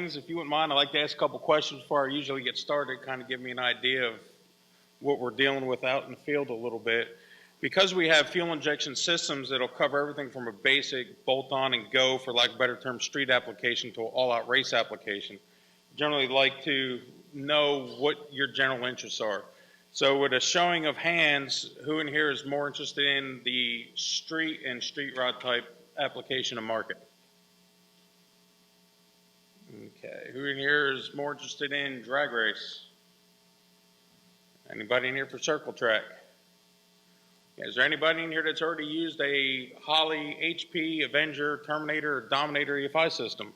things. If you wouldn't mind, I'd like to ask a couple questions before I usually get started, kind of give me an idea of what we're dealing with out in the field a little bit. Because we have fuel injection systems that'll cover everything from a basic bolt-on and go, for lack of a better term, street application to an all-out race application, generally like to know what your general interests are. So with a showing of hands, who in here is more interested in the street and street rod type application and market? Okay, who in here is more interested in drag race? Anybody in here for circle track? Is there anybody in here that's already used a Holley, HP, Avenger, Terminator, or Dominator EFI system?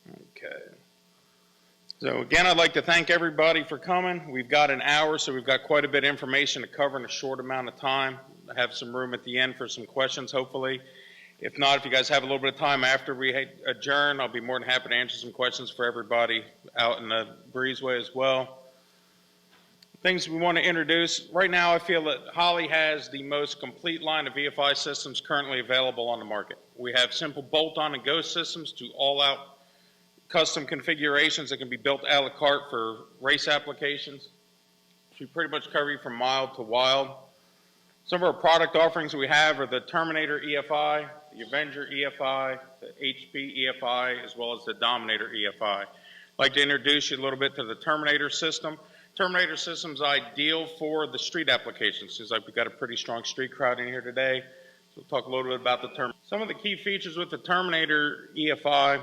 Okay. So again, I'd like to thank everybody for coming. We've got an hour, so we've got quite a bit of information to cover in a short amount of time. I have some room at the end for some questions, hopefully. If not, if you guys have a little bit of time after we adjourn, I'll be more than happy to answer some questions for everybody out in the breezeway as well. Things we want to introduce. Right now, I feel that Holley has the most complete line of EFI systems currently available on the market. We have simple bolt-on and go systems to all-out custom configurations that can be built a la carte for race applications. We pretty much cover you from mild to wild. Some of our product offerings we have are the Terminator EFI, the Avenger EFI, the HP EFI, as well as the Dominator EFI. I'd like to introduce you a little bit to the Terminator system. Terminator system is ideal for the street applications. Seems like we've got a pretty strong street crowd in here today. So we'll talk a little bit about the Terminator. Some of the key features with the Terminator EFI.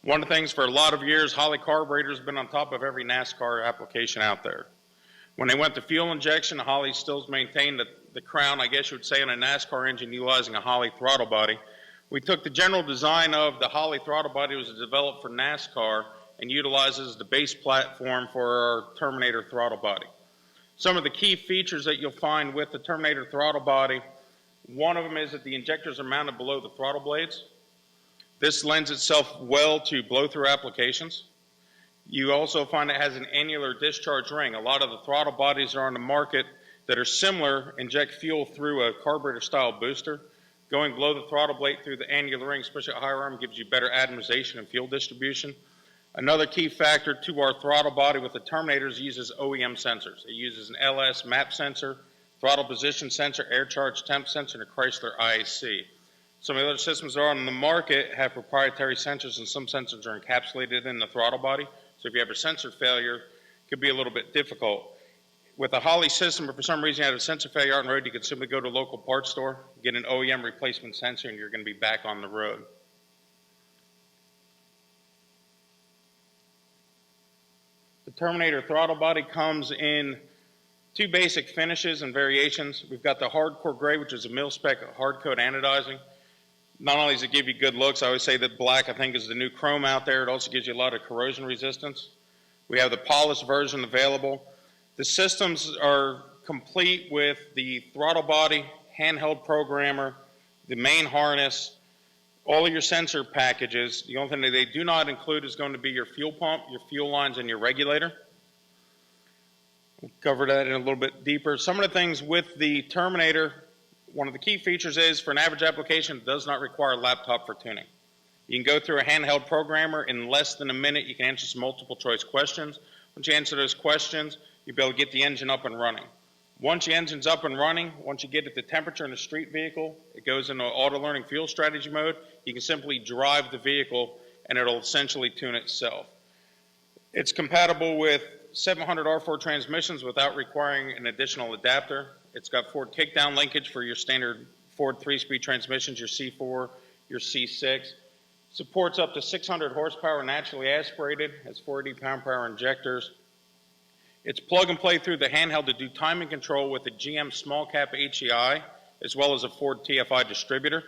One of the things for a lot of years, Holley carburetors have been on top of every NASCAR application out there. When they went to fuel injection, Holley still maintained the crown, I guess you would say, on a NASCAR engine utilizing a Holley throttle body. We took the general design of the Holley throttle body, was developed for NASCAR, and utilizes the base platform for our Terminator throttle body. Some of the key features that you'll find with the Terminator throttle body, one of them is that the injectors are mounted below the throttle blades. This lends itself well to blow-through applications. You also find it has an annular discharge ring. A lot of the throttle bodies that are on the market that are similar inject fuel through a carburetor-style booster. Going below the throttle blade through the annular ring, especially at higher arm, gives you better atomization and fuel distribution. Another key factor to our throttle body with the Terminators uses OEM sensors. It uses an LS map sensor, throttle position sensor, air charge temp sensor, and a Chrysler IAC. Some of the other systems that are on the market have proprietary sensors, and some sensors are encapsulated in the throttle body. So if you have a sensor failure, it could be a little bit difficult. With a Holley system, if for some reason you have a sensor failure out on the road, you can simply go to a local parts store, get an OEM replacement sensor, and you're going to be back on the road. The Terminator throttle body comes in two basic finishes and variations. We've got the hardcore gray, which is a mil-spec hard coat anodizing. Not only does it give you good looks, I always say that black, I think, is the new chrome out there. It also gives you a lot of corrosion resistance. We have the polished version available. The systems are complete with the throttle body, handheld programmer, the main harness, all of your sensor packages. The only thing that they do not include is going to be your fuel pump, your fuel lines, and your regulator. We'll cover that in a little bit deeper. Some of the things with the Terminator, one of the key features is for an average application, it does not require a laptop for tuning. You can go through a handheld programmer in less than a minute. You can answer some multiple choice questions. Once you answer those questions, you'll be able to get the engine up and running. Once the engine's up and running, once you get at the temperature in a street vehicle, it goes into auto learning fuel strategy mode. You can simply drive the vehicle and it'll essentially tune itself. It's compatible with 700 R4 transmissions without requiring an additional adapter. It's got Ford kickdown linkage for your standard Ford 3-speed transmissions, your C4, your C6. Supports up to 600 horsepower naturally aspirated, has 480 pound-per-hour injectors. It's plug and play through the handheld to do timing control with a GM small cap HEI, as well as a Ford TFI distributor.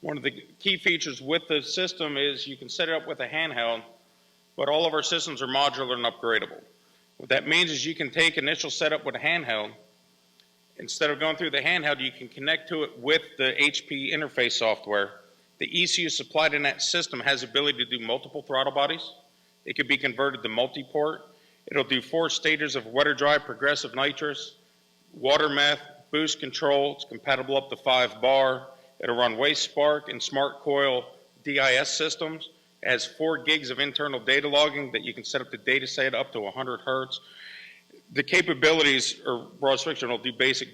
One of the key features with the system is you can set it up with a handheld, but all of our systems are modular and upgradable. What that means is you can take initial setup with a handheld. Instead of going through the handheld, you can connect to it with the HP interface software. The ECU supplied in that system has the ability to do multiple throttle bodies. It could be converted to multi-port. It'll do 4 stages of wet or dry, progressive nitrous, water meth, boost control. It's compatible up to 5 bar. It'll run waste spark and smart coil DIS systems. It has 4 gigs of internal data logging that you can set up the data set up to 100 hertz. The capabilities are broad spectrum. It'll do basic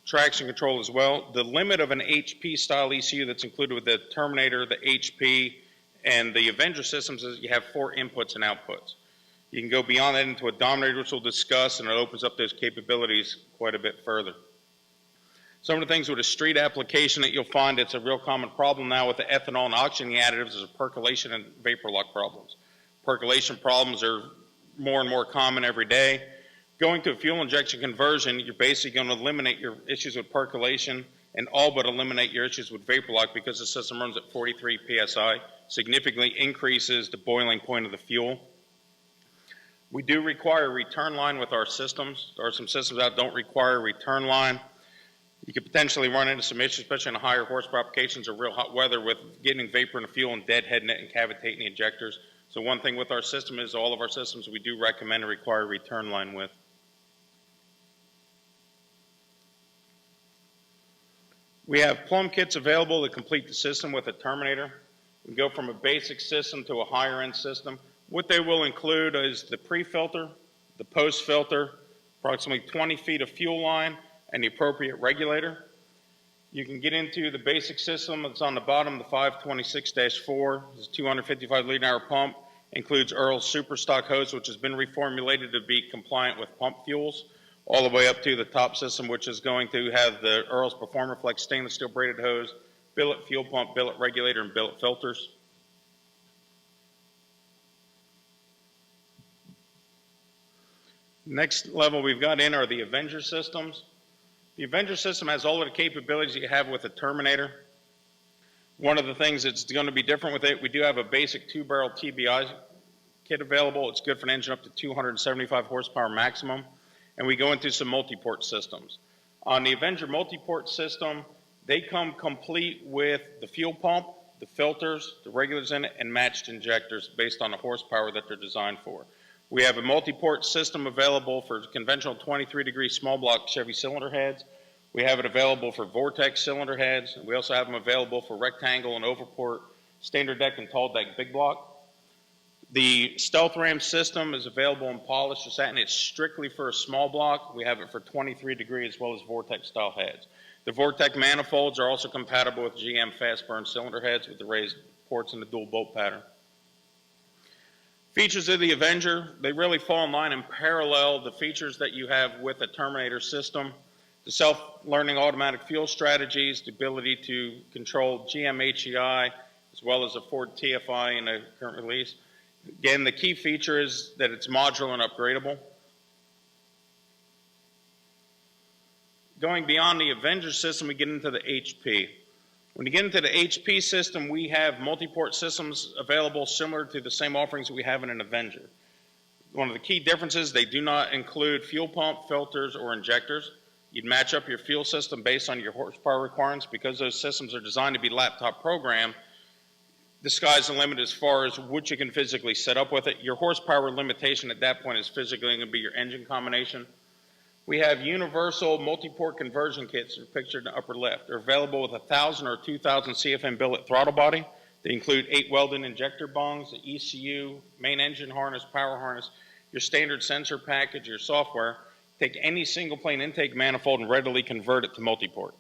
traction control as well. The limit of an HP style ECU that's included with the Terminator, the HP, and the Avenger systems is you have 4 inputs and outputs. You can go beyond that into a Dominator, which we'll discuss, and it opens up those capabilities quite a bit further. Some of the things with a street application that you'll find it's a real common problem now with the ethanol and oxygen additives is percolation and vapor lock problems. Percolation problems are more and more common every day. Going to a fuel injection conversion, you're basically going to eliminate your issues with percolation and all but eliminate your issues with vapor lock because the system runs at 43 psi, significantly increases the boiling point of the fuel. We do require a return line with our systems. There are some systems that don't require a return line. You could potentially run into some issues, especially in higher horsepower applications or real hot weather with getting vapor in the fuel and deadheading it and cavitating the injectors. So one thing with our system is all of our systems we do recommend and require a return line with. We have plumb kits available to complete the system with a Terminator. We go from a basic system to a higher end system. What they will include is the pre-filter, the post-filter, approximately 20 feet of fuel line, and the appropriate regulator. You can get into the basic system that's on the bottom, the 526-4. It's a 255 liter hour pump. Includes Earl's super stock hose, which has been reformulated to be compliant with pump fuels, all the way up to the top system, which is going to have the Earl's Performer Flex stainless steel braided hose, billet fuel pump, billet regulator, and billet filters. Next level we've got in are the Avenger systems. The Avenger system has all of the capabilities that you have with a Terminator. One of the things that's going to be different with it, we do have a basic 2-barrel TBI kit available. It's good for an engine up to 275 horsepower maximum. And we go into some multi-port systems. On the Avenger multi-port system, they come complete with the fuel pump, the filters, the regulators in it, and matched injectors based on the horsepower that they're designed for. We have a multi-port system available for conventional 23-degree small block Chevy cylinder heads. We have it available for Vortex cylinder heads. We also have them available for rectangle and oval port, standard deck and tall deck big block. The Stealth Ram system is available in polished or satin. It's strictly for a small block. We have it for 23 degree as well as Vortex style heads. The Vortex manifolds are also compatible with GM fast burn cylinder heads with the raised ports and the dual bolt pattern. Features of the Avenger, they really fall in line and parallel the features that you have with a Terminator system. The self-learning automatic fuel strategies, the ability to control GM HEI, as well as the Ford TFI in the current release. Again, the key feature is that it's modular and upgradable. Going beyond the Avenger system, we get into the HP. When you get into the HP system, we have multi-port systems available similar to the same offerings that we have in an Avenger. One of the key differences, they do not include fuel pump, filters, or injectors. You'd match up your fuel system based on your horsepower requirements. Because those systems are designed to be laptop programmed, the sky's the limit as far as what you can physically set up with it. Your horsepower limitation at that point is physically going to be your engine combination. We have universal multi-port conversion kits that are pictured in the upper left. They're available with 1,000 or 2,000 CFM billet throttle body. They include 8 welded injector bungs, the ECU, main engine harness, power harness, your standard sensor package, your software. Take any single plane intake manifold and readily convert it to multi-port.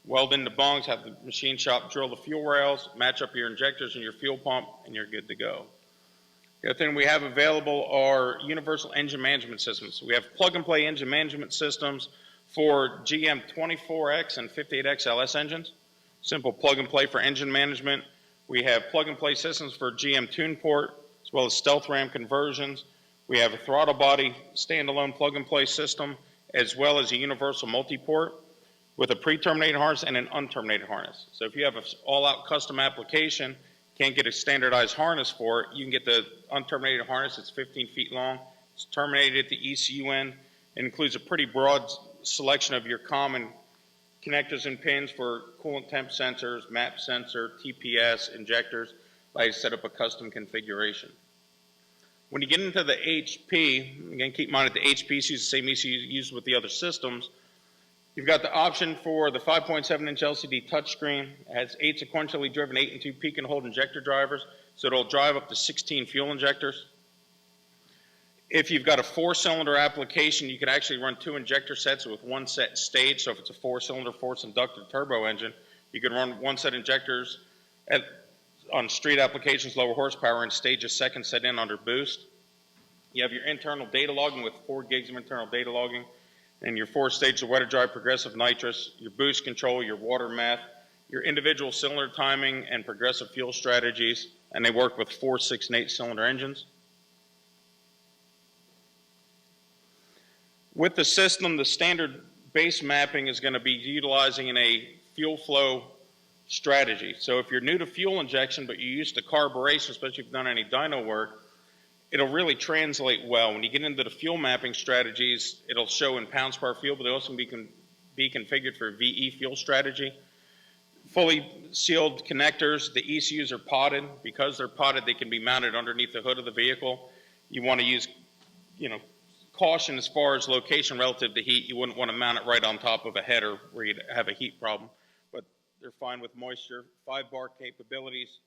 Weld in the bungs, have the machine shop drill the fuel rails, match up your injectors and your fuel pump, and you're good to go. The other thing we have available are universal engine management systems. We have plug-and-play engine management systems for GM 24X and 58X LS engines. Simple plug-and-play for engine management. We have plug-and-play systems for GM tune port, as well as Stealth Ram conversions. We have a throttle body standalone plug-and-play system, as well as a universal multi-port with a pre-terminated harness and an unterminated harness. So if you have an all-out custom application, can't get a standardized harness for it, you can get the unterminated harness. It's 15 feet long. It's terminated at the ECU end. It includes a pretty broad selection of your common connectors and pins for coolant temp sensors, map sensor, TPS, injectors. I set up a custom configuration. When you get into the HP, again, keep in mind that the HP is the same ECU used with the other systems. You've got the option for the 5.7-inch LCD touchscreen. It has 8 sequentially driven 8 and 2 peak and hold injector drivers. so it'll drive up to 16 fuel injectors. If you've got a 4-cylinder application, you could actually run 2 injector sets with 1 set stage. So if it's a 4-cylinder force inducted turbo engine, you can run 1 set injectors on street applications, lower horsepower, and stage a 2nd set in under boost. You have your internal data logging with 4 gigs of internal data logging, and your 4-stage wet or dry progressive nitrous, your boost control, your water meth, your individual cylinder timing, and progressive fuel strategies, and they work with 4, 6, and 8-cylinder engines. With the system, the standard base mapping is going to be utilizing in a fuel flow strategy. So if you're new to fuel injection, but you're used to carburation, especially if you've done any dyno work, it'll really translate well. When you get into the fuel mapping strategies, it'll show in pounds per fuel, but they also can be configured for VE fuel strategy. Fully sealed connectors, the ECUs are potted. Because they're potted, they can be mounted underneath the hood of the vehicle. You want to use, caution as far as location relative to heat. You wouldn't want to mount it right on top of a header where you'd have a heat problem, but they're fine with moisture. 5-bar capabilities,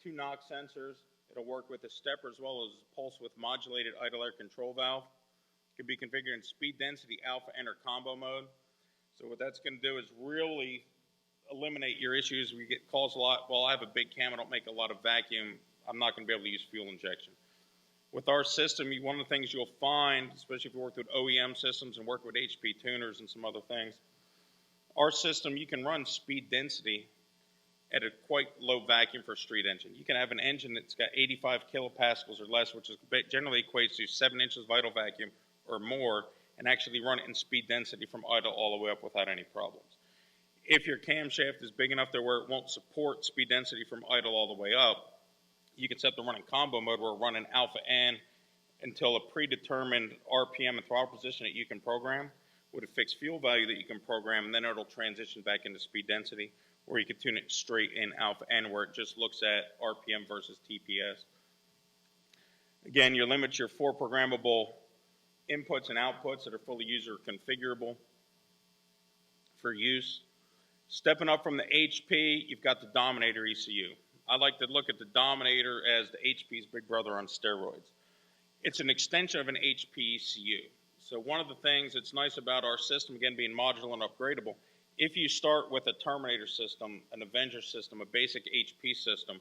2 knock sensors. It'll work with a stepper as well as pulse width modulated idle air control valve. It can be configured in speed density, alpha, and or combo mode. So what that's going to do is really eliminate your issues. We get calls a lot, well, I have a big cam, I don't make a lot of vacuum, I'm not going to be able to use fuel injection. With our system, one of the things you'll find, especially if you work with OEM systems and work with HP tuners and some other things, our system, you can run speed density at a quite low vacuum for a street engine. You can have an engine that's got 85 kilopascals or less, which is generally equates to 7 inches of idle vacuum or more, and actually run it in speed density from idle all the way up without any problems. If your camshaft is big enough to where it won't support speed density from idle all the way up, you can set the running combo mode where we're running alpha N until a predetermined RPM and throttle position that you can program with a fixed fuel value that you can program, and then it'll transition back into speed density, or you can tune it straight in alpha N where it just looks at RPM versus TPS. Again, you limit your 4 programmable inputs and outputs that are fully user configurable for use. Stepping up from the HP, you've got the Dominator ECU. I like to look at the Dominator as the HP's big brother on steroids. It's an extension of an HP ECU. So one of the things that's nice about our system, again being modular and upgradable, if you start with a Terminator system, an Avenger system, a basic HP system,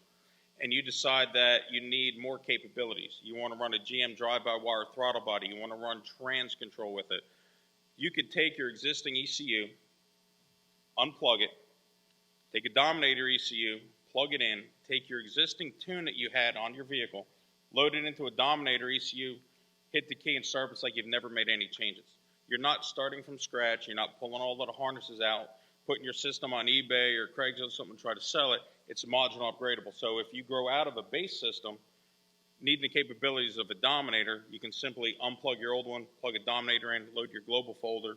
and you decide that you need more capabilities, you want to run a GM drive-by-wire throttle body, you want to run trans control with it, you could take your existing ECU, unplug it, take a Dominator ECU, plug it in, take your existing tune that you had on your vehicle, load it into a Dominator ECU, hit the key and start. It's like you've never made any changes. You're not starting from scratch. You're not pulling all of the harnesses out, putting your system on eBay or Craigslist or something to try to sell it. It's modular upgradable. So if you grow out of a base system, needing the capabilities of a Dominator, you can simply unplug your old one, plug a Dominator in, load your global folder,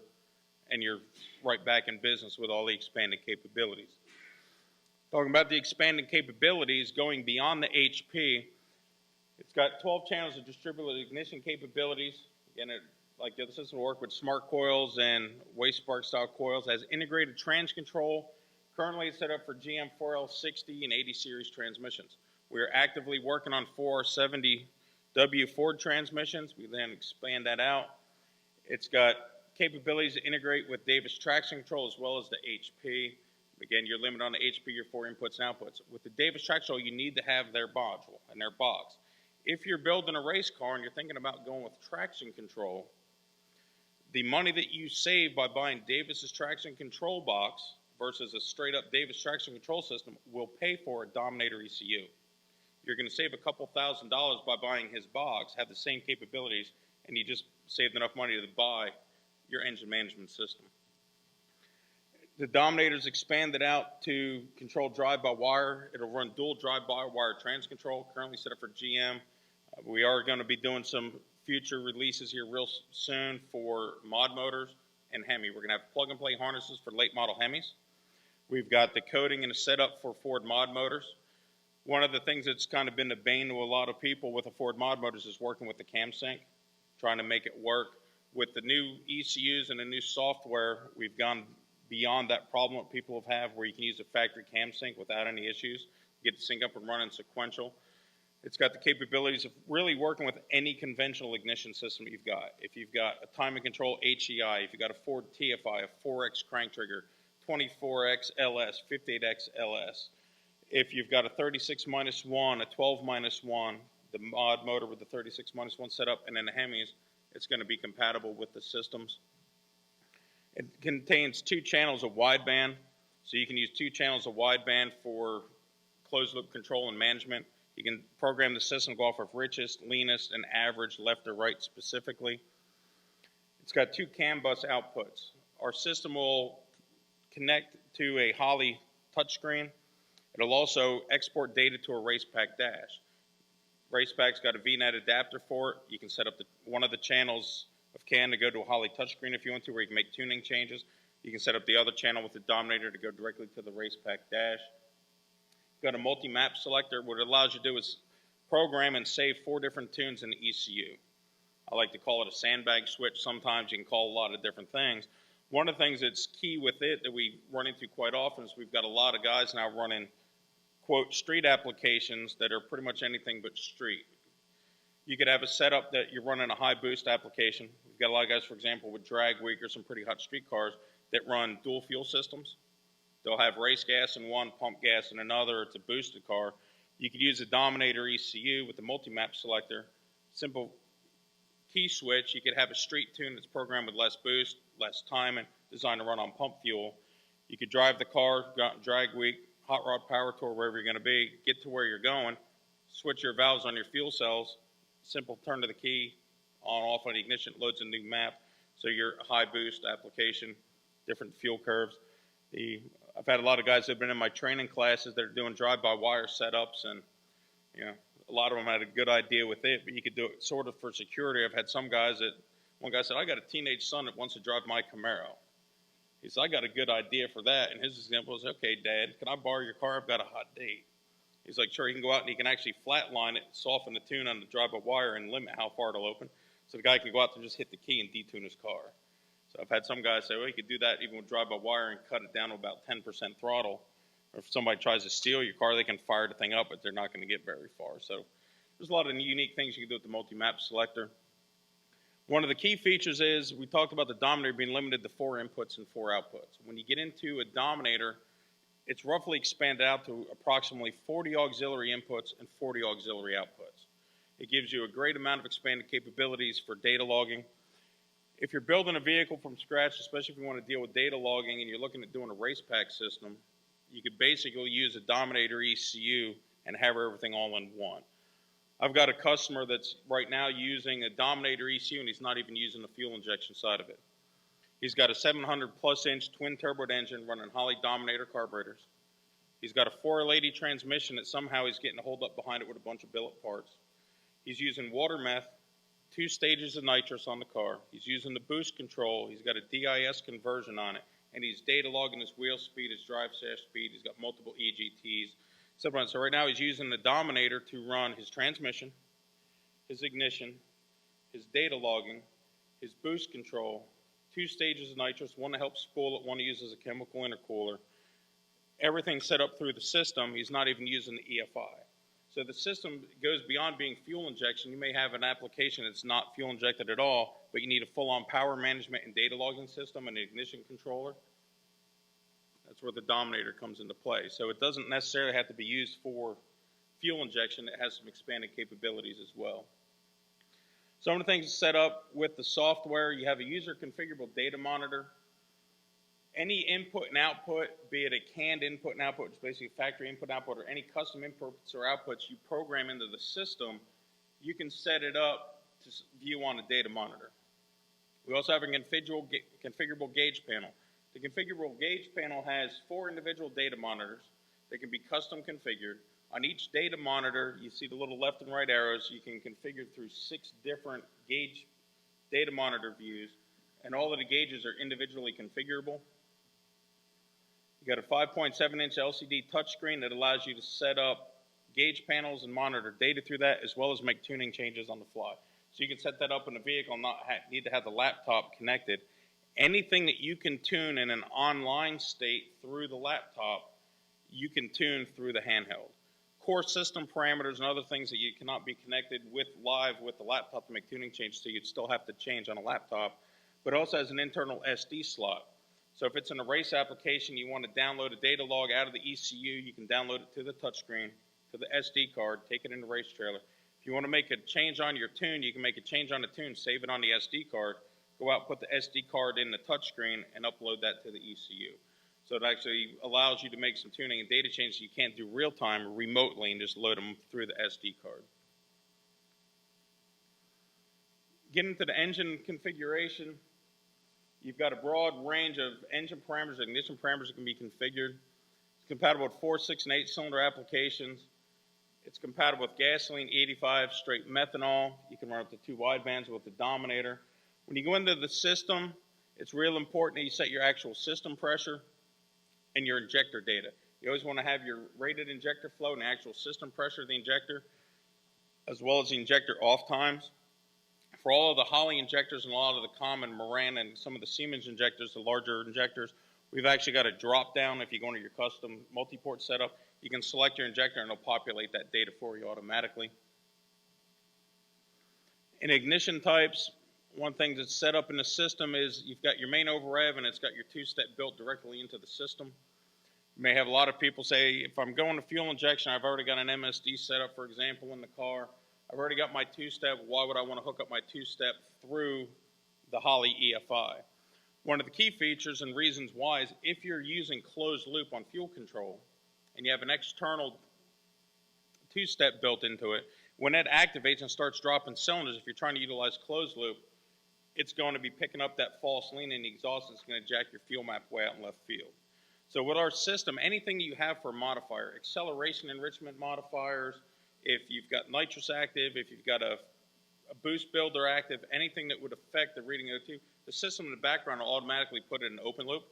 and you're right back in business with all the expanded capabilities. Talking about the expanded capabilities, going beyond the HP, it's got 12 channels of distributed ignition capabilities. Again, like the other system, will work with smart coils and waste spark style coils. It has integrated trans control. Currently it's set up for GM 4L60 and 80 series transmissions. We are actively working on 4R70W Ford transmissions. We then expand that out. It's got capabilities to integrate with Davis traction control as well as the HP. Again, you're limited on the HP, your 4 inputs and outputs. With the Davis traction control, you need to have their module and their box. If you're building a race car and you're thinking about going with traction control, the money that you save by buying Davis's traction control box versus a straight up Davis traction control system will pay for a Dominator ECU. You're going to save a couple $1,000s by buying his box, have the same capabilities, and you just saved enough money to buy your engine management system. The Dominator's expanded out to control drive-by-wire. It'll run dual drive-by-wire trans control, currently set up for GM. We are going to be doing some future releases here real soon for mod motors and Hemi. We're going to have plug-and-play harnesses for late model Hemis. We've got the coding and a setup for Ford mod motors. One of the things that's kind of been the bane to a lot of people with the Ford mod motors is working with the cam sync, trying to make it work. With the new ECUs and the new software, we've gone beyond that problem that people have where you can use a factory cam sync without any issues, get the sync up and running sequential. It's got the capabilities of really working with any conventional ignition system you've got. If you've got a timing control HEI, if you've got a Ford TFI, a 4X crank trigger, 24X LS, 58X LS. If you've got a 36-1, a 12-1, the mod motor with the 36-1 setup, and then the Hemis, it's going to be compatible with the systems. It contains 2 channels of wideband, so you can use 2 channels of wideband for closed loop control and management. You can program the system to go off of richest, leanest, and average, left or right specifically. It's got 2 CAN bus outputs. Our system will connect to a Holley touchscreen. It'll also export data to a RacePack dash. RacePack's got a VNet adapter for it. You can set up one of the channels of CAN to go to a Holley touchscreen if you want to, where you can make tuning changes. You can set up the other channel with the Dominator to go directly to the RacePack dash. Got a multi-map selector. What it allows you to do is program and save 4 different tunes in the ECU. I like to call it a sandbag switch. Sometimes you can call a lot of different things. One of the things that's key with it that we run into quite often is we've got a lot of guys now running, quote, street applications that are pretty much anything but street. You could have a setup that you're running a high boost application. We've got a lot of guys, for example, with drag week or some pretty hot street cars that run dual fuel systems. They'll have race gas in one, pump gas in another. It's a boosted car. You could use a Dominator ECU with the multi-map selector. Simple key switch. You could have a street tune that's programmed with less boost, less timing, designed to run on pump fuel. You could drive the car, go out drag week, hot rod power tour, wherever you're going to be, get to where you're going, switch your valves on your fuel cells, simple turn to the key, on off on the ignition, loads a new map. So your high boost application, different fuel curves. I've had a lot of guys that have been in my training classes that are doing drive-by-wire setups, and a lot of them had a good idea with it, but you could do it sort of for security. I've had some guys one guy said, I got a teenage son that wants to drive my Camaro. He said, I got a good idea for that, and his example is, okay, Dad, can I borrow your car? I've got a hot date. He's like, sure, he can go out and he can actually flatline it, soften the tune on the drive-by-wire, and limit how far it'll open. So the guy can go out there and just hit the key and detune his car. So I've had some guys say, well, you could do that even with drive-by-wire and cut it down to about 10% throttle. Or if somebody tries to steal your car, they can fire the thing up, but they're not going to get very far. So there's a lot of unique things you can do with the multi-map selector. One of the key features is we talked about the Dominator being limited to 4 inputs and 4 outputs. When you get into a Dominator, it's roughly expanded out to approximately 40 auxiliary inputs and 40 auxiliary outputs. It gives you a great amount of expanded capabilities for data logging. If you're building a vehicle from scratch, especially if you want to deal with data logging and you're looking at doing a RacePack system, you could basically use a Dominator ECU and have everything all in one. I've got a customer that's right now using a Dominator ECU and he's not even using the fuel injection side of it. He's got a 700+ inch twin turbo engine running Holley Dominator carburetors. He's got a 480 transmission that somehow he's getting a hold up behind it with a bunch of billet parts. He's using water meth, 2 stages of nitrous on the car. He's using the boost control. He's got a DIS conversion on it. And he's data logging his wheel speed, his drive shaft speed. He's got multiple EGTs. So right now he's using the Dominator to run his transmission, his ignition, his data logging, his boost control, 2 stages of nitrous, one to help spool it, one to use as a chemical intercooler. Everything's set up through the system. He's not even using the EFI. So the system goes beyond being fuel injection. You may have an application that's not fuel injected at all, but you need a full-on power management and data logging system and an ignition controller. That's where the Dominator comes into play. So it doesn't necessarily have to be used for fuel injection. It has some expanded capabilities as well. Some of the things set up with the software, you have a user configurable data monitor. Any input and output, be it a canned input and output, which is basically factory input and output, or any custom inputs or outputs you program into the system, you can set it up to view on a data monitor. We also have a configurable gauge panel. The configurable gauge panel has 4 individual data monitors that can be custom configured. On each data monitor, you see the little left and right arrows. You can configure through 6 different gauge data monitor views, and all of the gauges are individually configurable. You got a 5.7-inch LCD touchscreen that allows you to set up gauge panels and monitor data through that, as well as make tuning changes on the fly. So you can set that up in a vehicle and not need to have the laptop connected. Anything that you can tune in an online state through the laptop, you can tune through the handheld. core system parameters and other things that you cannot be connected with live with the laptop to make tuning changes, so you'd still have to change on a laptop, but it also has an internal SD slot. So if it's an erase application, you want to download a data log out of the ECU, you can download it to the touchscreen, to the SD card, take it in the race trailer. If you want to make a change on your tune, you can make a change on the tune, save it on the SD card, go out, put the SD card in the touchscreen, and upload that to the ECU. So it actually allows you to make some tuning and data changes you can't do real time or remotely and just load them through the SD card. Getting to the engine configuration, you've got a broad range of engine parameters, ignition parameters that can be configured. It's compatible with 4, 6, and 8 cylinder applications. It's compatible with gasoline, 85, straight methanol. You can run up to 2 widebands with the Dominator. When you go into the system, it's real important that you set your actual system pressure and your injector data. You always want to have your rated injector flow and the actual system pressure of the injector, as well as the injector off times. For all of the Holley injectors and a lot of the common Moran and some of the Siemens injectors, the larger injectors, we've actually got a drop down. If you go into your custom multi-port setup, you can select your injector and it'll populate that data for you automatically. In ignition types, one thing that's set up in the system is you've got your main over-rev and it's got your 2-step built directly into the system. You may have a lot of people say, if I'm going to fuel injection, I've already got an MSD set up, for example, in the car. I've already got my 2-step. Why would I want to hook up my 2-step through the Holley EFI? One of the key features and reasons why is if you're using closed loop on fuel control and you have an external 2-step built into it, when that activates and starts dropping cylinders, if you're trying to utilize closed loop, it's going to be picking up that false lean in the exhaust and it's going to jack your fuel map way out in left field. So with our system, anything you have for a modifier, acceleration enrichment modifiers, if you've got nitrous active, if you've got a boost builder active, anything that would affect the reading of the tube, the system in the background will automatically put it in open loop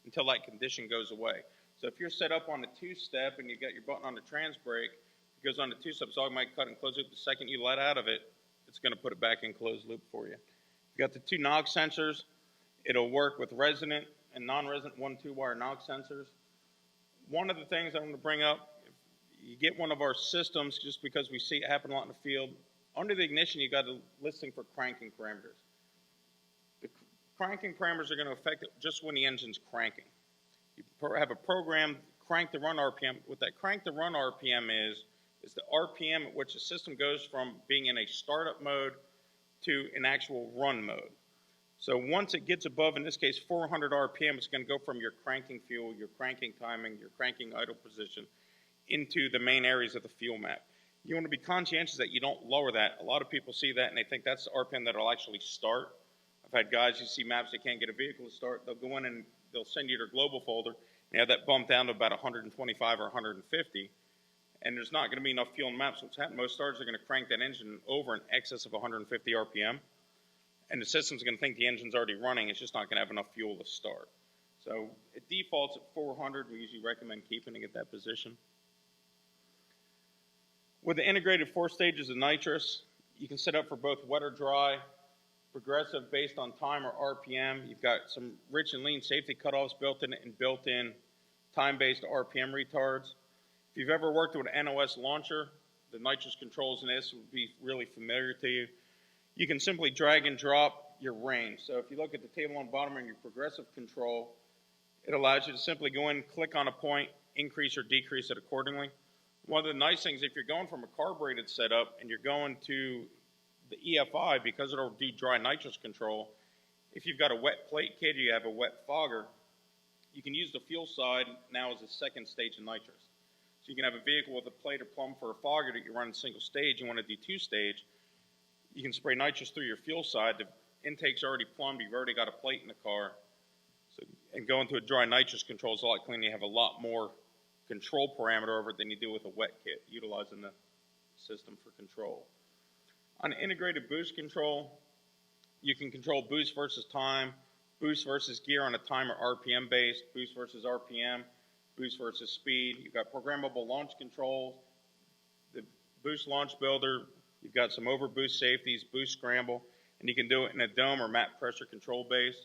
until that condition goes away. So if you're set up on the 2-step and you've got your button on the trans brake, it goes on the 2-step, it's automatically cut and close loop. The second you let out of it, it's going to put it back in closed loop for you. You've got the 2 NOG sensors. It'll work with resident and non-resident 1 2-wire NOG sensors. One of the things I'm going to bring up, if you get one of our systems, just because we see it happen a lot in the field, under the ignition you've got a listing for cranking parameters. The cranking parameters are going to affect it just when the engine's cranking. You have a program, crank to run RPM. What that crank to run RPM is the RPM at which the system goes from being in a startup mode to an actual run mode. So once it gets above, in this case, 400 RPM, it's going to go from your cranking fuel, your cranking timing, your cranking idle position into the main areas of the fuel map. You want to be conscientious that you don't lower that. A lot of people see that and they think that's the RPM that will actually start. I've had guys who see maps, they can't get a vehicle to start. They'll go in and they'll send you their global folder and have that bumped down to about 125 or 150. And there's not going to be enough fuel in the map. So what's happening, most starters are going to crank that engine over in excess of 150 RPM. And the system's going to think the engine's already running. It's just not going to have enough fuel to start. So it defaults at 400. We usually recommend keeping it at that position. With the integrated 4 stages of nitrous, you can set up for both wet or dry, progressive based on time or RPM. You've got some rich and lean safety cutoffs built in and built-in time-based RPM retards. If you've ever worked with an NOS launcher, the nitrous controls in this would be really familiar to you. You can simply drag and drop your range. So if you look at the table on the bottom in your progressive control, it allows you to simply go in, click on a point, increase or decrease it accordingly. One of the nice things, if you're going from a carbureted setup and you're going to the EFI, because it'll do dry nitrous control, if you've got a wet plate kit or you have a wet fogger, you can use the fuel side now as a second stage of nitrous. So you can have a vehicle with a plate or plumb for a fogger that you're running single stage, you want to do 2-stage, you can spray nitrous through your fuel side. The intake's already plumbed, you've already got a plate in the car. So, and going to a dry nitrous control is a lot cleaner. You have a lot more control parameter over it than you do with a wet kit, utilizing the system for control. On integrated boost control, you can control boost versus time, boost versus gear on a time or RPM based, boost versus RPM, boost versus speed. You've got programmable launch controls, the boost launch builder. You've got some overboost safeties, boost scramble, and you can do it in a dome or map pressure control base.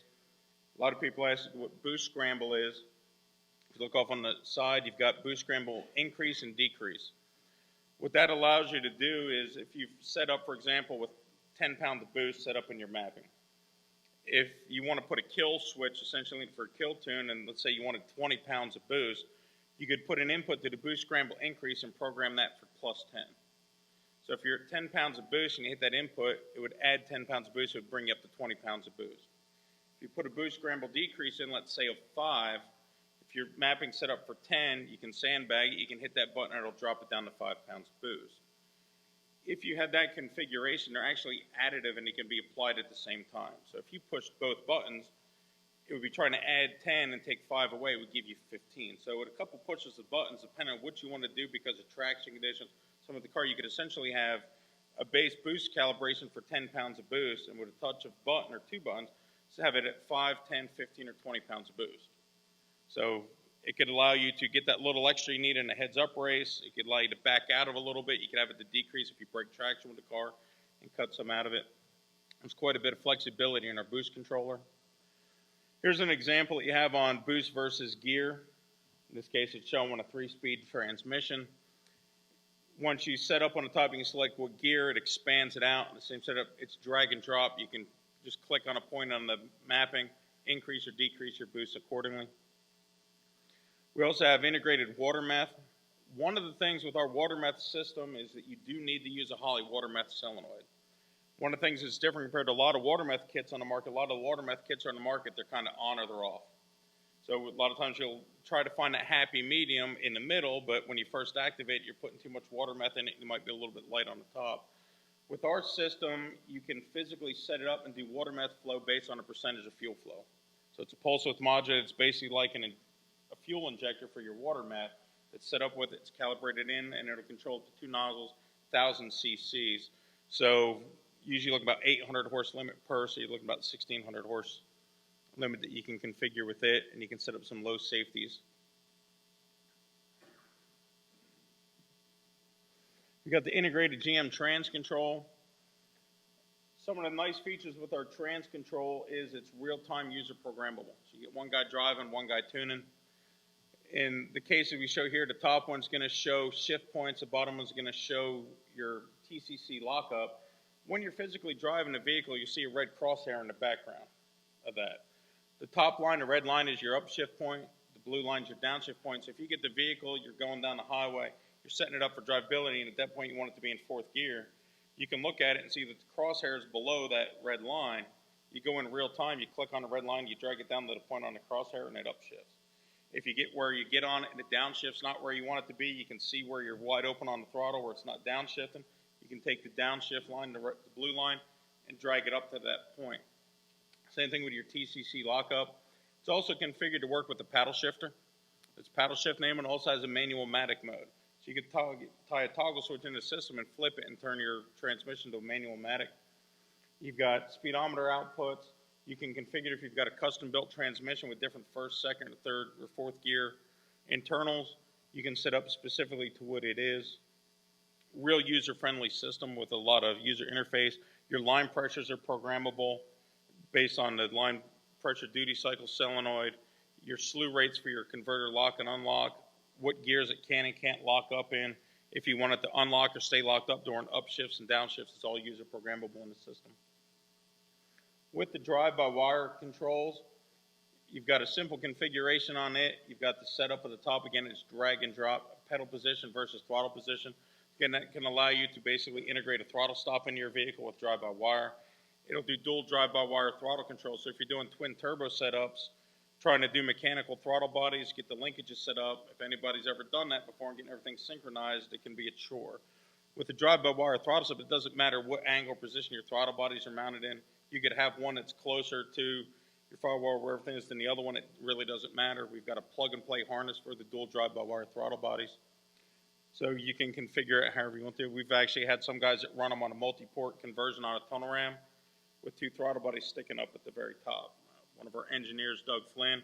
A lot of people ask what boost scramble is. If you look off on the side, you've got boost scramble increase and decrease. What that allows you to do is if you've set up, for example, with 10 pounds of boost set up in your mapping, if you want to put a kill switch essentially for a kill tune, and let's say you wanted 20 pounds of boost, you could put an input to the boost scramble increase and program that for plus 10. So if you're at 10 pounds of boost and you hit that input, it would add 10 pounds of boost, it would bring you up to 20 pounds of boost. If you put a boost scramble decrease in, let's say of 5, if your mapping set up for 10, you can sandbag it, you can hit that button and it'll drop it down to 5 pounds of boost. If you have that configuration, they're actually additive and they can be applied at the same time. So if you pushed both buttons, it would be trying to add 10 and take 5 away, it would give you 15. So with a couple pushes of buttons, depending on what you want to do because of traction conditions, some of the car, you could essentially have a base boost calibration for 10 pounds of boost, and with a touch of button or 2 buttons, so have it at 5, 10, 15, or 20 pounds of boost. So it could allow you to get that little extra you need in a heads-up race. It could allow you to back out of a little bit. You could have it to decrease if you break traction with the car and cut some out of it. There's quite a bit of flexibility in our boost controller. Here's an example that you have on boost versus gear. In this case, it's showing on a 3-speed transmission. Once you set up on the top, you can select what gear, it expands it out. In the same setup, it's drag and drop. You can just click on a point on the mapping, increase or decrease your boost accordingly. We also have integrated water meth. One of the things with our water meth system is that you do need to use a Holley water meth solenoid. One of the things that's different compared to a lot of water meth kits on the market, a lot of the water meth kits are on the market, they're kind of on or they're off. So a lot of times you'll try to find that happy medium in the middle, but when you first activate, you're putting too much water meth in it, you might be a little bit light on the top. With our system, you can physically set it up and do water meth flow based on a percentage of fuel flow. So it's a pulse width modulator. It's basically like a fuel injector for your water meth that's set up with it. It's calibrated in, and it'll control it to 2 nozzles, 1,000 cc's. So usually you look about 800 horse limit per, so you're looking about 1,600 horse limit that you can configure with it, and you can set up some low safeties. We've got the integrated GM trans control. Some of the nice features with our trans control is it's real-time user programmable. So you get one guy driving, one guy tuning. In the case that we show here, the top one's going to show shift points, the bottom one's going to show your TCC lockup. When you're physically driving the vehicle, you see a red crosshair in the background of that. The top line, the red line, is your upshift point. The blue line is your downshift point. So if you get the vehicle, you're going down the highway, you're setting it up for drivability, and at that point you want it to be in 4th gear, you can look at it and see that the crosshair is below that red line. You go in real time, you click on the red line, you drag it down to the point on the crosshair, and it upshifts. If you get where you get on it and the downshift's not where you want it to be, you can see where you're wide open on the throttle where it's not downshifting. You can take the downshift line, the blue line, and drag it up to that point. Same thing with your TCC lockup. It's also configured to work with the paddle shifter. It's paddle shift name, and also has a manual matic mode. So you can tie a toggle switch in the system and flip it and turn your transmission to a manual matic. You've got speedometer outputs. You can configure if you've got a custom-built transmission with different 1st, 2nd, or 3rd, or 4th gear internals. You can set up specifically to what it is. Real user-friendly system with a lot of user interface. Your line pressures are programmable based on the line pressure duty cycle solenoid. Your slew rates for your converter lock and unlock. What gears it can and can't lock up in. If you want it to unlock or stay locked up during upshifts and downshifts, it's all user programmable in the system. With the drive-by-wire controls, you've got a simple configuration on it. You've got the setup at the top. Again, it's drag and drop, pedal position versus throttle position. Again, that can allow you to basically integrate a throttle stop into your vehicle with drive-by-wire. It'll do dual drive-by-wire throttle control. So if you're doing twin turbo setups, trying to do mechanical throttle bodies, get the linkages set up, if anybody's ever done that before and getting everything synchronized, it can be a chore. With the drive-by-wire throttle stop, it doesn't matter what angle or position your throttle bodies are mounted in. You could have one that's closer to your firewall where everything is than the other one. It really doesn't matter. We've got a plug-and-play harness for the dual drive-by-wire throttle bodies. So you can configure it however you want to. We've actually had some guys that run them on a multi-port conversion on a tunnel ram with 2 throttle bodies sticking up at the very top. One of our engineers, Doug Flynn,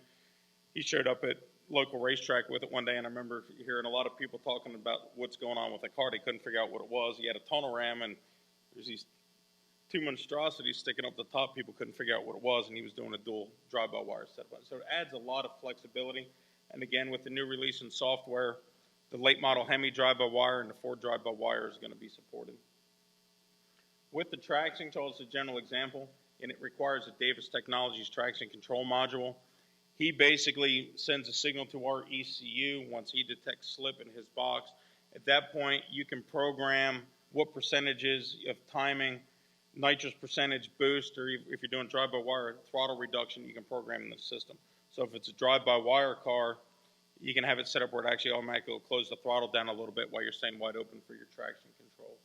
he showed up at local racetrack with it one day, and I remember hearing a lot of people talking about what's going on with the car. They couldn't figure out what it was. He had a tunnel ram, and there's these 2 monstrosities sticking up the top. People couldn't figure out what it was, and he was doing a dual drive-by-wire setup. So it adds a lot of flexibility. And again, with the new release in software, The late model Hemi drive-by-wire and the Ford drive-by-wire is going to be supported. With the traction control, it's a general example, and it requires a Davis Technologies traction control module. He basically sends a signal to our ECU once he detects slip in his box. At that point, you can program what percentages of timing, nitrous percentage boost, or if you're doing drive-by-wire throttle reduction, you can program in the system. So if it's a drive-by-wire car, you can have it set up where it actually automatically will close the throttle down a little bit while you're staying wide open for your traction control.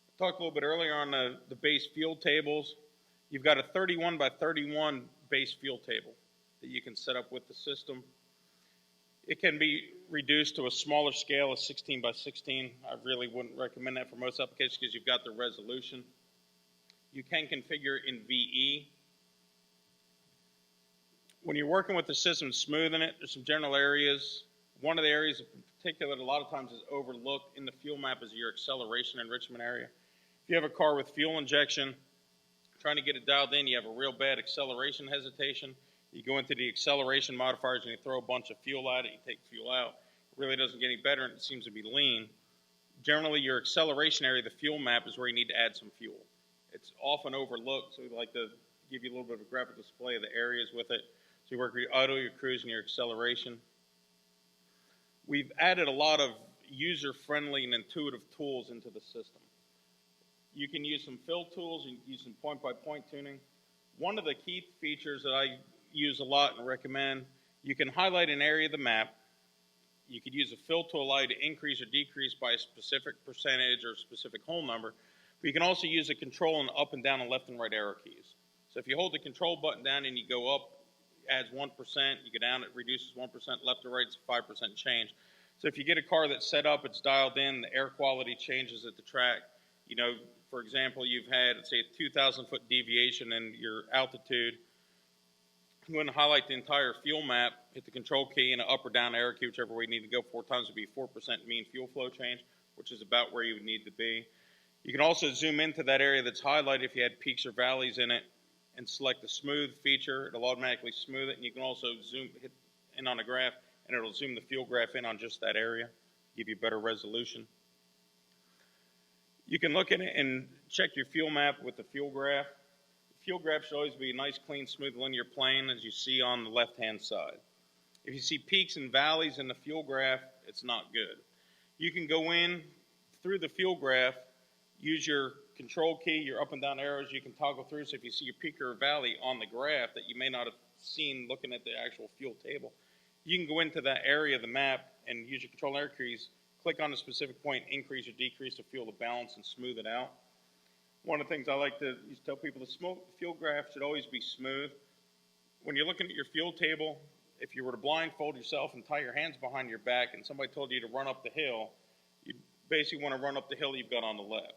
I talked a little bit earlier on the base fuel tables. You've got a 31 by 31 base fuel table that you can set up with the system. It can be reduced to a smaller scale of 16 by 16. I really wouldn't recommend that for most applications because you've got the resolution. You can configure in VE. When you're working with the system, smoothing it, there's some general areas. One of the areas in particular that a lot of times is overlooked in the fuel map is your acceleration enrichment area. If you have a car with fuel injection, trying to get it dialed in, you have a real bad acceleration hesitation. You go into the acceleration modifiers and you throw a bunch of fuel at it, you take fuel out. It really doesn't get any better and it seems to be lean. Generally, your acceleration area, the fuel map, is where you need to add some fuel. It's often overlooked, so we like to give you a little bit of a graphic display of the areas with it. So you work with your auto, your cruise, and your acceleration. We've added a lot of user-friendly and intuitive tools into the system. You can use some fill tools, you can use some point-by-point tuning. One of the key features that I use a lot and recommend, you can highlight an area of the map. You could use a fill to allow you to increase or decrease by a specific percentage or specific hole number. But you can also use a control in up and down and left and right arrow keys. So if you hold the control button down and you go up, it adds 1%, you go down, it reduces 1%, left to right, it's a 5% change. So if you get a car that's set up, it's dialed in, the air quality changes at the track. You know, for example, you've had, say, a 2,000-foot deviation in your altitude. I'm going to highlight the entire fuel map, hit the control key and an up or down arrow key, whichever way you need to go 4 times would be 4% mean fuel flow change, which is about where you would need to be. You can also zoom into that area that's highlighted if you had peaks or valleys in it and select the smooth feature. It'll automatically smooth it, and you can also hit in on a graph, and it'll zoom the fuel graph in on just that area, give you better resolution. You can look at it and check your fuel map with the fuel graph. The fuel graph should always be a nice, clean, smooth, linear plane, as you see on the left-hand side. If you see peaks and valleys in the fuel graph, it's not good. You can go in through the fuel graph, use your control key, your up and down arrows, you can toggle through, so if you see a peak or a valley on the graph that you may not have seen looking at the actual fuel table, you can go into that area of the map and use your control arrow keys, click on a specific point, increase or decrease the fuel to balance and smooth it out. One of the things I like to tell people, the fuel graph should always be smooth. When you're looking at your fuel table, if you were to blindfold yourself and tie your hands behind your back and somebody told you to run up the hill, you basically want to run up the hill you've got on the left.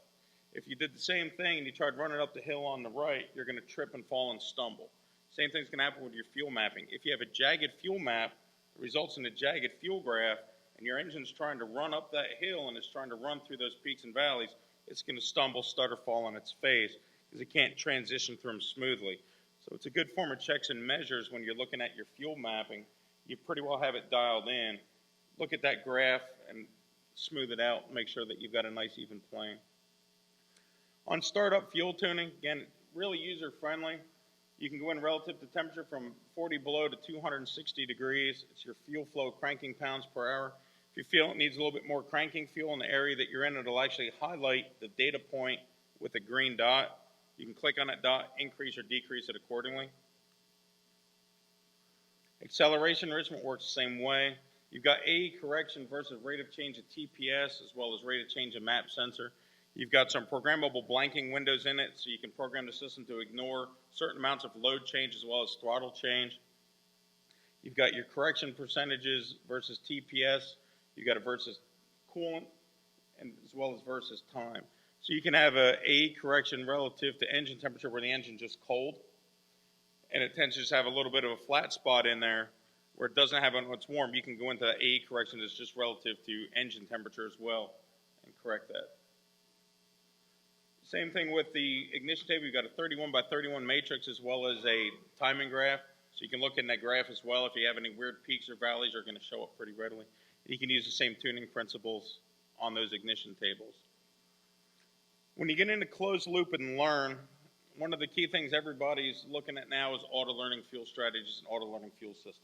If you did the same thing and you tried running up the hill on the right, you're going to trip and fall and stumble. Same thing's going to happen with your fuel mapping. If you have a jagged fuel map, it results in a jagged fuel graph, and your engine's trying to run up that hill and it's trying to run through those peaks and valleys, it's going to stumble, stutter, fall on its face because it can't transition through them smoothly. So it's a good form of checks and measures when you're looking at your fuel mapping. You pretty well have it dialed in. Look at that graph and smooth it out, make sure that you've got a nice even plane. On startup fuel tuning, again, really user-friendly. You can go in relative to temperature from 40 below to 260 degrees. It's your fuel flow cranking pounds per hour. If you feel it needs a little bit more cranking fuel in the area that you're in, it'll actually highlight the data point with a green dot. You can click on that dot, increase or decrease it accordingly. Acceleration enrichment works the same way. You've got AE correction versus rate of change of TPS as well as rate of change of map sensor. You've got some programmable blanking windows in it, so you can program the system to ignore certain amounts of load change as well as throttle change. You've got your correction percentages versus TPS. You've got a versus coolant, and as well as versus time. So you can have a AE correction relative to engine temperature where the engine's just cold, and it tends to just have a little bit of a flat spot in there where it doesn't have it when it's warm. You can go into the AE correction that's just relative to engine temperature as well and correct that. Same thing with the ignition table. You've got a 31 by 31 matrix as well as a timing graph. So you can look in that graph as well. If you have any weird peaks or valleys, they're going to show up pretty readily. You can use the same tuning principles on those ignition tables. When you get into closed loop and learn, one of the key things everybody's looking at now is auto learning fuel strategies and auto learning fuel systems.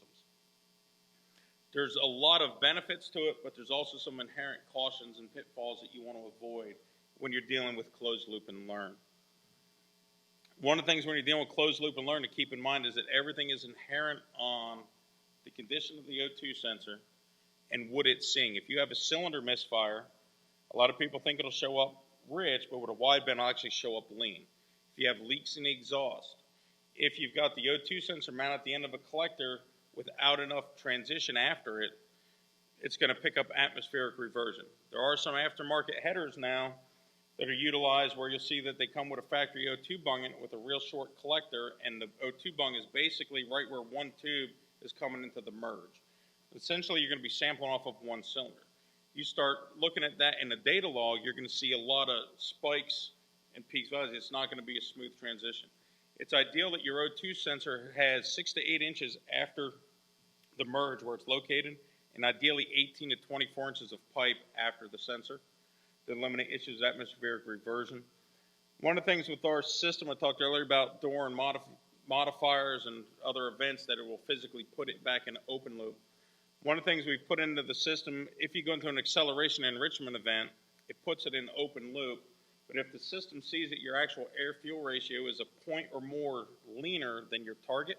There's a lot of benefits to it, but there's also some inherent cautions and pitfalls that you want to avoid when you're dealing with closed loop and learn. One of the things when you're dealing with closed loop and learn to keep in mind is that everything is inherent on the condition of the O2 sensor and what it's seeing. If you have a cylinder misfire, a lot of people think it'll show up rich, but with a wideband it'll actually show up lean. If you have leaks in the exhaust, if you've got the O2 sensor mounted at the end of a collector without enough transition after it, it's going to pick up atmospheric reversion. There are some aftermarket headers now that are utilized where you'll see that they come with a factory O2 bung in it with a real short collector, and the O2 bung is basically right where one tube is coming into the merge. Essentially, you're going to be sampling off of one cylinder. You start looking at that in the data log, you're going to see a lot of spikes and peaks values. It's not going to be a smooth transition. It's ideal that your O2 sensor has 6 to 8 inches after the merge where it's located, and ideally 18 to 24 inches of pipe after the sensor to eliminate issues of atmospheric reversion. One of the things with our system, I talked earlier about door and modifiers and other events that it will physically put it back in open loop. One of the things we've put into the system, if you go into an acceleration enrichment event, it puts it in open loop. But if the system sees that your actual air-fuel ratio is a point or more leaner than your target,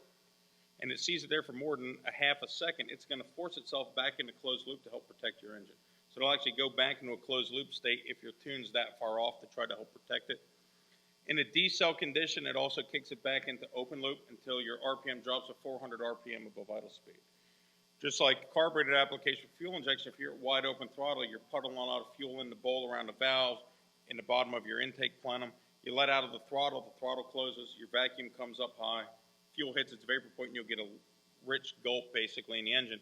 and it sees it there for more than a half a second, it's going to force itself back into closed loop to help protect your engine. So it'll actually go back into a closed loop state if your tune's that far off to try to help protect it. In a decel condition, it also kicks it back into open loop until your RPM drops to 400 RPM above idle speed. Just like carbureted application for fuel injection, if you're at wide open throttle, you're puddling a lot of fuel in the bowl around the valve in the bottom of your intake plenum. You let out of the throttle closes, your vacuum comes up high, fuel hits its vapor point, and you'll get a rich gulp basically in the engine.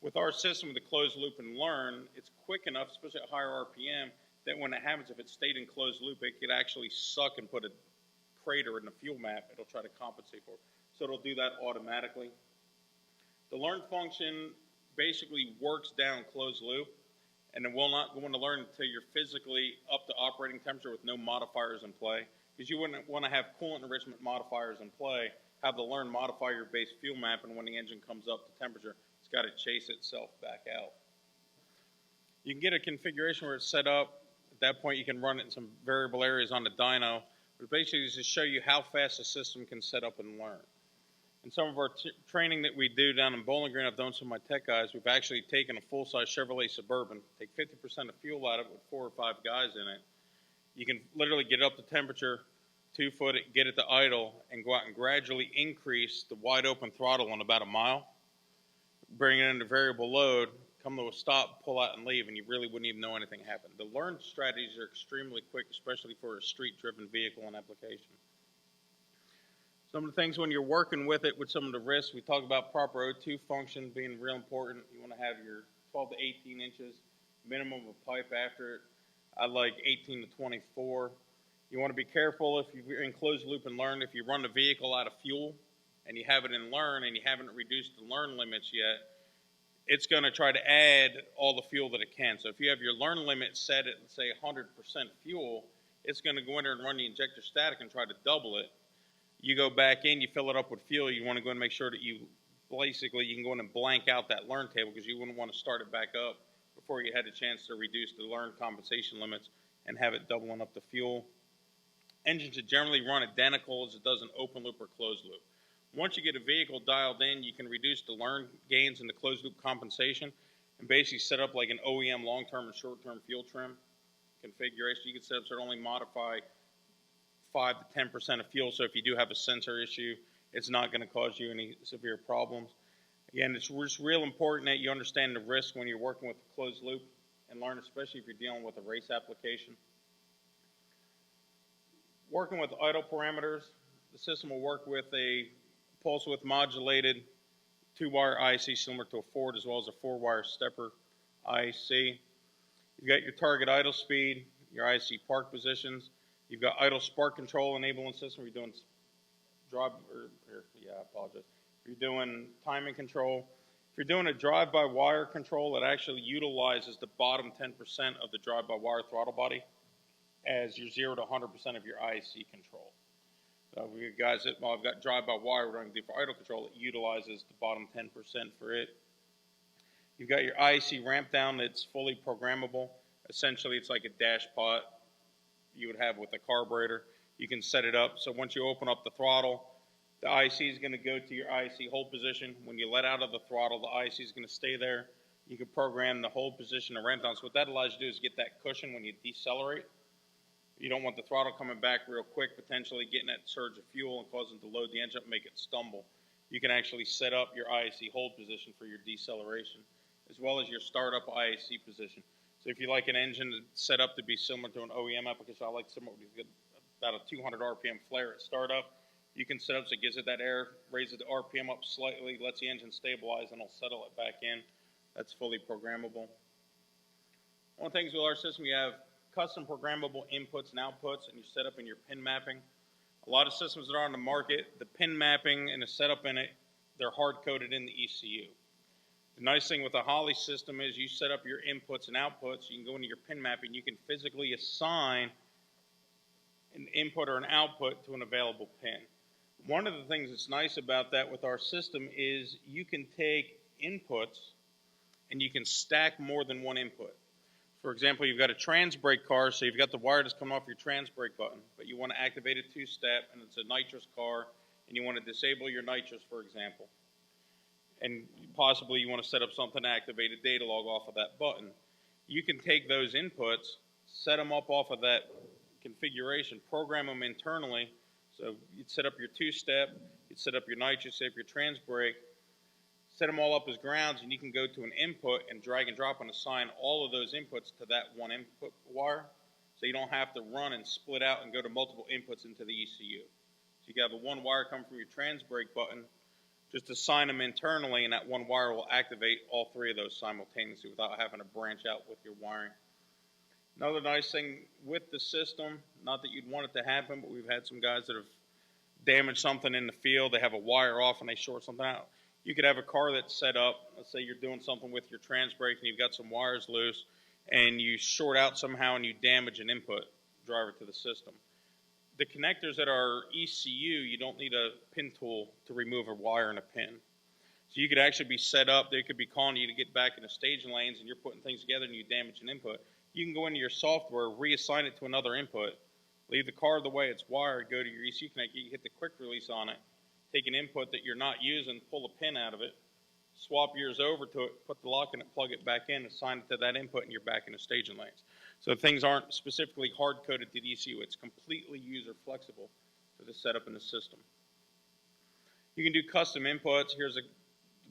With our system with the closed loop and learn, it's quick enough, especially at higher RPM, that when it happens, if it stayed in closed loop, it could actually suck and put a crater in the fuel map. It'll try to compensate for it. So it'll do that automatically. The learn function basically works down closed loop, and it will not go into learn until you're physically up to operating temperature with no modifiers in play, because you wouldn't want to have coolant enrichment modifiers in play, have the learn modify your base fuel map, and when the engine comes up to temperature, it's got to chase itself back out. You can get a configuration where it's set up. At that point, you can run it in some variable areas on the dyno, but basically it's to show you how fast the system can set up and learn. In some of our training that we do down in Bowling Green, I've done some of my tech guys, we've actually taken a full-size Chevrolet Suburban, take 50% of fuel out of it with 4 or 5 guys in it. You can literally get it up to temperature, 2-foot it, get it to idle, and go out and gradually increase the wide open throttle in about a mile, bring it into variable load, come to a stop, pull out and leave, and you really wouldn't even know anything happened. The learn strategies are extremely quick, especially for a street-driven vehicle and application. Some of the things when you're working with it, with some of the risks, we talk about proper O2 function being real important. You want to have your 12 to 18 inches minimum of pipe after it. I like 18 to 24. You want to be careful if you're in closed loop and learn, if you run the vehicle out of fuel and you have it in learn and you haven't reduced the learn limits yet, it's going to try to add all the fuel that it can. So if you have your learn limit set at, let's say, 100% fuel, it's going to go in there and run the injector static and try to double it. You go back in, you fill it up with fuel, you want to go and make sure that you can go in and blank out that learn table because you wouldn't want to start it back up before you had a chance to reduce the learn compensation limits and have it doubling up the fuel. Engines should generally run identical as it does an open loop or closed loop. Once you get a vehicle dialed in, you can reduce the learn gains and the closed loop compensation and basically set up like an OEM long-term and short-term fuel trim configuration. You can set up so it only modify 5 to 10% of fuel, so if you do have a sensor issue, it's not going to cause you any severe problems. Again, it's just real important that you understand the risk when you're working with a closed loop and learn, especially if you're dealing with a race application. Working with idle parameters, the system will work with a pulse width modulated 2-wire IC similar to a Ford, as well as a 4-wire stepper IC. You've got your target idle speed, your IC park positions. You've got idle spark control enabling system. You're doing I apologize. If you're doing timing control, if you're doing a drive-by-wire control, it actually utilizes the bottom 10% of the drive-by-wire throttle body as your 0 to 100% of your IEC control. So we got guys that, well, I've got drive-by-wire, we're going to do for idle control, it utilizes the bottom 10% for it. You've got your IEC ramp down that's fully programmable. Essentially, it's like a dash pot you would have with a carburetor. You can set it up so once you open up the throttle, the IEC is going to go to your IEC hold position. When you let out of the throttle, the IEC is going to stay there. You can program the hold position and ramp down. So what that allows you to do is get that cushion when you decelerate. You don't want the throttle coming back real quick, potentially getting that surge of fuel and causing it to load the engine up and make it stumble. You can actually set up your IEC hold position for your deceleration, as well as your startup IEC position. So if you like an engine set up to be similar to an OEM application, I like similar to about a 200 RPM flare at startup. You can set up so it gives it that air, raises the RPM up slightly, lets the engine stabilize, and it'll settle it back in. That's fully programmable. One of the things with our system, you have custom programmable inputs and outputs, and you set up in your pin mapping. A lot of systems that are on the market, the pin mapping and the setup in it, they're hard-coded in the ECU. The nice thing with the Holley system is you set up your inputs and outputs, you can go into your pin mapping, you can physically assign an input or an output to an available pin. One of the things that's nice about that with our system is you can take inputs and you can stack more than one input. For example, you've got a trans brake car, so you've got the wire that's coming off your trans brake button, but you want to activate a two-step, and it's a nitrous car, and you want to disable your nitrous, for example. And possibly you want to set up something to activate a data log off of that button. You can take those inputs, set them up off of that configuration, program them internally. So you'd set up your two-step, you'd set up your nitrous, set up your trans brake, set them all up as grounds, and you can go to an input and drag and drop and assign all of those inputs to that one input wire, so you don't have to run and split out and go to multiple inputs into the ECU. So you can have a one wire come from your trans brake button, just assign them internally, and that one wire will activate all three of those simultaneously without having to branch out with your wiring. Another nice thing with the system, not that you'd want it to happen, but we've had some guys that have damaged something in the field. They have a wire off and they short something out. You could have a car that's set up, let's say you're doing something with your trans brake and you've got some wires loose and you short out somehow and you damage an input driver to the system. The connectors at our ECU, you don't need a pin tool to remove a wire and a pin. So you could actually be set up, they could be calling you to get back into staging lanes and you're putting things together and you damage an input. You can go into your software, reassign it to another input, leave the car the way it's wired, go to your ECU connector, you hit the quick release on it, take an input that you're not using, pull a pin out of it, swap yours over to it, put the lock in it, plug it back in, assign it to that input, and you're back in the staging lanes. So things aren't specifically hard-coded to the ECU. It's completely user-flexible for the setup in the system. You can do custom inputs. Here's a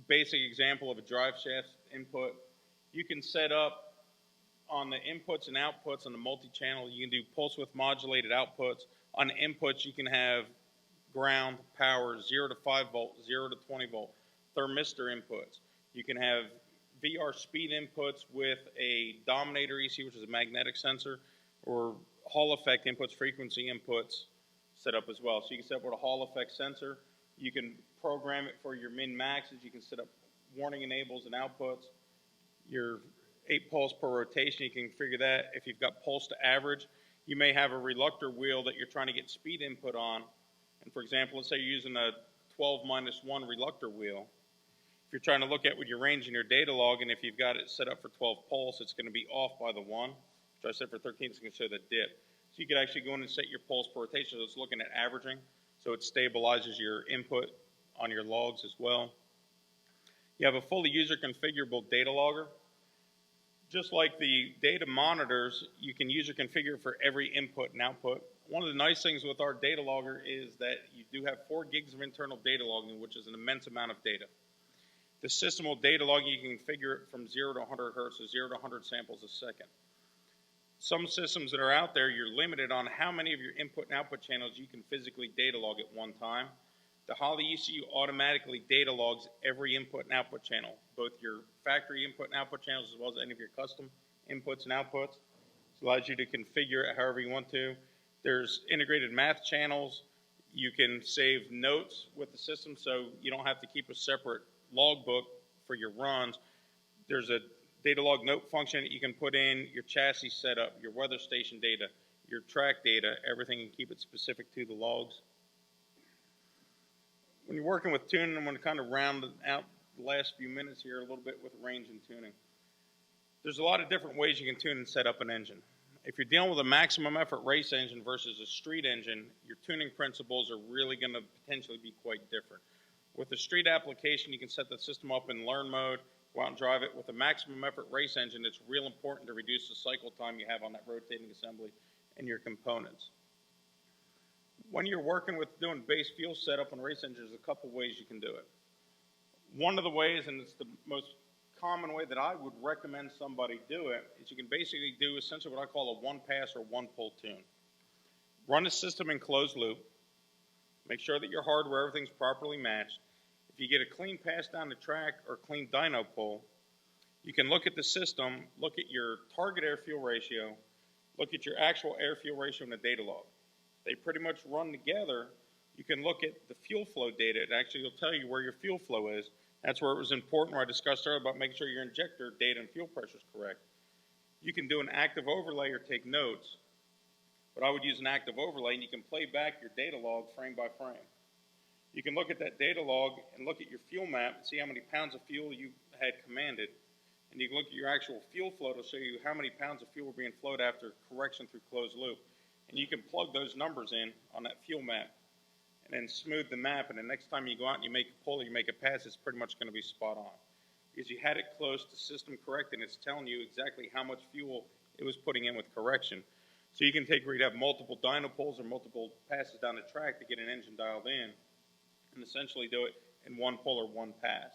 basic example of a drive shaft input. You can set up on the inputs and outputs on the multi-channel. You can do pulse width modulated outputs. On the inputs, you can have ground, power, 0 to 5 volt, 0 to 20 volt, thermistor inputs. You can have VR speed inputs with a Dominator ECU, which is a magnetic sensor, or Hall effect inputs, frequency inputs set up as well. So you can set up with a Hall effect sensor. You can program it for your min-maxes. You can set up warning enables and outputs. Your 8 pulse per rotation, you can configure that. If you've got pulse to average, you may have a reluctor wheel that you're trying to get speed input on. And for example, let's say you're using a 12-1 reluctor wheel. If you're trying to look at with your range in your data log, and if you've got it set up for 12 pulse, it's going to be off by the 1. If I set for 13, it's going to show the dip. So you could actually go in and set your pulse per rotation, so it's looking at averaging, so it stabilizes your input on your logs as well. You have a fully user configurable data logger. Just like the data monitors, you can user configure for every input and output. One of the nice things with our data logger is that you do have 4 gigs of internal data logging, which is an immense amount of data. The system will data log, you can configure it from 0 to 100 hertz, so 0 to 100 samples a second. Some systems that are out there, you're limited on how many of your input and output channels you can physically data log at one time. The Holley ECU automatically data logs every input and output channel, both your factory input and output channels as well as any of your custom inputs and outputs. It allows you to configure it however you want to. There's integrated math channels. You can save notes with the system, so you don't have to keep a separate logbook for your runs. There's a data log note function that you can put in your chassis setup, your weather station data, your track data, everything, and keep it specific to the logs. When you're working with tuning, I'm going to kind of round out the last few minutes here a little bit with range and tuning. There's a lot of different ways you can tune and set up an engine. If you're dealing with a maximum effort race engine versus a street engine, your tuning principles are really going to potentially be quite different. With the street application, you can set the system up in learn mode, go out and drive it. With a maximum effort race engine, it's real important to reduce the cycle time you have on that rotating assembly and your components. When you're working with doing base fuel setup on race engines, there's a couple ways you can do it. One of the ways, and it's the most common way that I would recommend somebody do it, is you can basically do essentially what I call a one pass or one pull tune. Run the system in closed loop. Make sure that your hardware, everything's properly matched. If you get a clean pass down the track or clean dyno pull, you can look at the system, look at your target air-fuel ratio, look at your actual air-fuel ratio in the data log. They pretty much run together. You can look at the fuel flow data. It actually will tell you where your fuel flow is. That's where it was important, where I discussed earlier about making sure your injector data and fuel pressure is correct. You can do an active overlay or take notes, but I would use an active overlay, and you can play back your data log frame by frame. You can look at that data log and look at your fuel map and see how many pounds of fuel you had commanded, and you can look at your actual fuel flow to show you how many pounds of fuel were being flowed after correction through closed loop. And you can plug those numbers in on that fuel map and then smooth the map, and the next time you go out and you make a pull or you make a pass, it's pretty much going to be spot on. Because you had it close to system correct, and it's telling you exactly how much fuel it was putting in with correction. So you can take where you'd have multiple dyno pulls or multiple passes down the track to get an engine dialed in and essentially do it in one pull or one pass.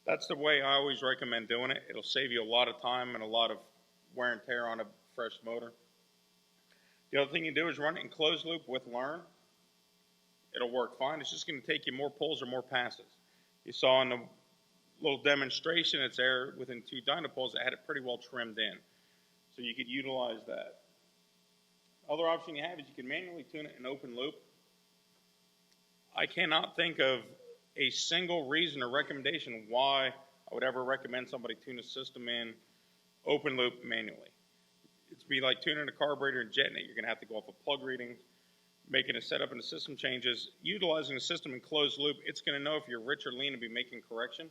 That's the way I always recommend doing it. It'll save you a lot of time and a lot of wear and tear on a fresh motor. The other thing you do is run it in closed loop with learn. It'll work fine. It's just going to take you more pulls or more passes. You saw in the little demonstration, it's there within two dyno pulls that had it pretty well trimmed in. So you could utilize that. Other option you have is you can manually tune it in open loop. I cannot think of a single reason or recommendation why I would ever recommend somebody tune a system in open loop manually. It's be like tuning a carburetor and jetting it. You're going to have to go off of plug readings, making a setup and the system changes. Utilizing the system in closed loop, it's going to know if you're rich or lean and be making correction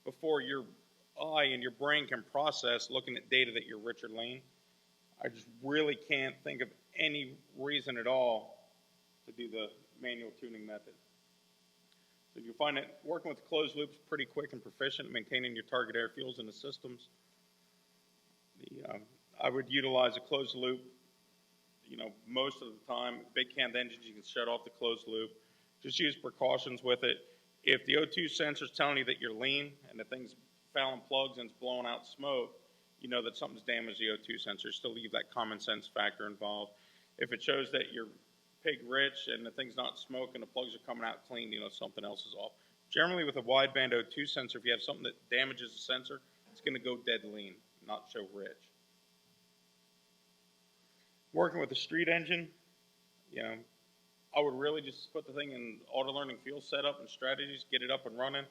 before your eye and your brain can process looking at data that you're rich or lean. I just really can't think of any reason at all to do the manual tuning method. So you find that working with closed loops pretty quick and proficient, maintaining your target air fuels in the systems. I would utilize a closed loop. Most of the time, big canned engines, you can shut off the closed loop. Just use precautions with it. If the O2 sensor is telling you that you're lean and the thing's fouling plugs and it's blowing out smoke, you know that something's damaged the O2 sensor. Still leave that common sense factor involved. If it shows that you're pig rich and the thing's not smoking, the plugs are coming out clean, something else is off. Generally with a wideband O2 sensor, if you have something that damages the sensor, it's going to go dead lean, not show rich. Working with a street engine, I would really just put the thing in auto learning fuel setup and strategies, get it up and running,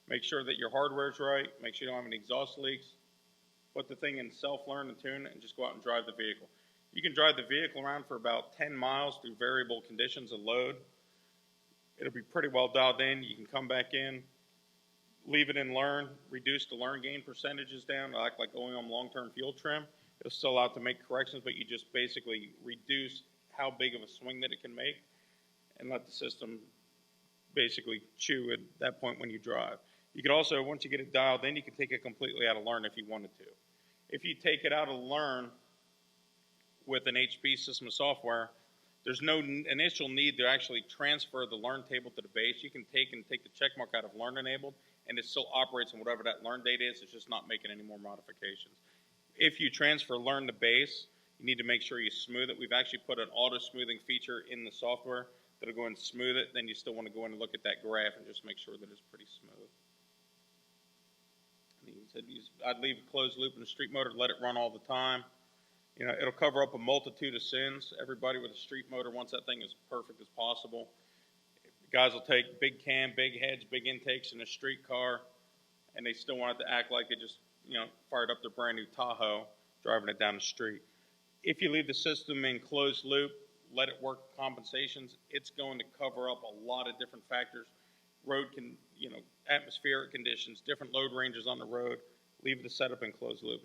make sure that your hardware's right, make sure you don't have any exhaust leaks, put the thing in self-learn and tune, and just go out and drive the vehicle. You can drive the vehicle around for about 10 miles through variable conditions of load. It'll be pretty well dialed in. You can come back in, leave it in learn, reduce the learn gain percentages down, like OEM long-term fuel trim. It'll still allow it to make corrections, but you just basically reduce how big of a swing that it can make and let the system basically chew at that point when you drive. You could also, once you get it dialed in, you can take it completely out of learn if you wanted to. If you take it out of learn with an HP system of software, there's no initial need to actually transfer the learn table to the base. You can take the check mark out of learn enabled, and it still operates on whatever that learn date is. It's just not making any more modifications. If you transfer learn to base, you need to make sure you smooth it. We've actually put an auto smoothing feature in the software that'll go and smooth it. Then you still want to go in and look at that graph and just make sure that it's pretty smooth. I'd leave a closed loop in the street motor, let it run all the time. You know, it'll cover up a multitude of sins. Everybody with a street motor wants that thing as perfect as possible. Guys will take big cam, big heads, big intakes in a street car, and they still want it to act like they just, you know, fired up their brand new Tahoe, driving it down the street. If you leave the system in closed loop, let it work compensations, it's going to cover up a lot of different factors. Atmospheric conditions, different load ranges on the road. Leave the setup in closed loop.